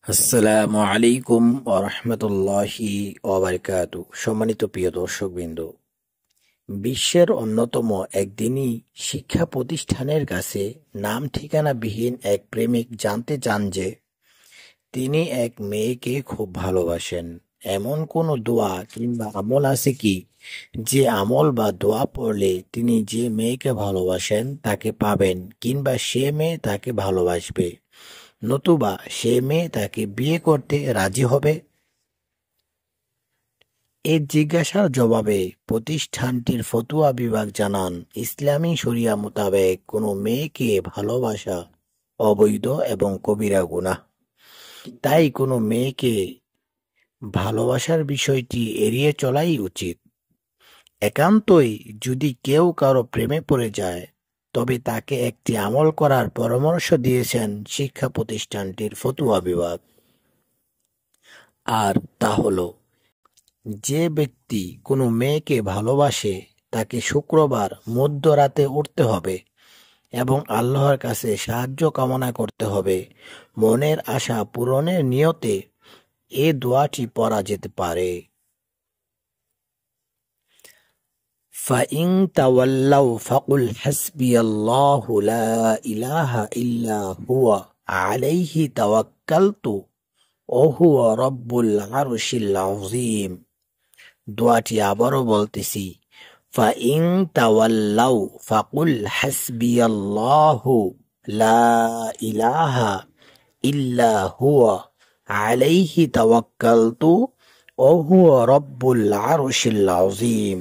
আসসালামু আলাইকুম ওয়া রাহমাতুল্লাহি ওয়া বারাকাতুহু। সম্মানিত প্রিয় দর্শকবৃন্দ, বিশ্বের অন্যতম একদিনই শিক্ষা প্রতিষ্ঠানের কাছে নাম ঠিকানাবিহীন এক প্রেমিক জানতে চান যে তিনি এক মেয়েকে খুব ভালোবাসেন। এমন কোনো দোয়া কিংবা আমল আছে কি, যে আমল বা দোয়া পড়লে তিনি যে মেয়েকে ভালোবাসেন তাকে পাবেন, কিংবা সে মেয়ে তাকে ভালোবাসবে, নতুবা সে মেয়ে তাকে বিয়ে করতে রাজি হবে? এই জিজ্ঞাসার জবাবে প্রতিষ্ঠানটির ফতুয়া বিভাগ জানান, ইসলামী শরিয়া মোতাবেক কোনো মেয়েকে ভালোবাসা অবৈধ এবং কবিরা গুনাহ। তাই কোনো মেয়েকে ভালোবাসার বিষয়টি এড়িয়ে চলাই উচিত। একান্তই যদি কেউ কারো প্রেমে পড়ে যায়, তবে তাকে একটি আমল করার পরামর্শ দিয়েছেন শিক্ষা প্রতিষ্ঠানটির ফতুয়া বিভাগ। আর তা হলো, যে ব্যক্তি কোনো মেয়েকে ভালোবাসে তাকে শুক্রবার মধ্যরাতে উঠতে হবে এবং আল্লাহর কাছে সাহায্য কামনা করতে হবে। মনের আশা পূরণের নিয়তে এ দোয়াটি পড়া যেতে পারে। ফাইন তাওয়াল্লাউ ফাকুল হাসবিয়াল্লাহু লা ইলাহা ইল্লা হুয়া আলাইহি তাওয়াক্কালতু ওয়া হুয়া রাব্বুল আরশিল আযীম। দোয়াটি আবারও বলতেছি, ফাইন তাওয়াল্লাউ ফাকুল হাসবিয়াল্লাহু লা ইলাহা ইল্লা হুয়া আলাইহি তাওয়াক্কালতু ওয়া হুয়া রাব্বুল আরশিল আযীম।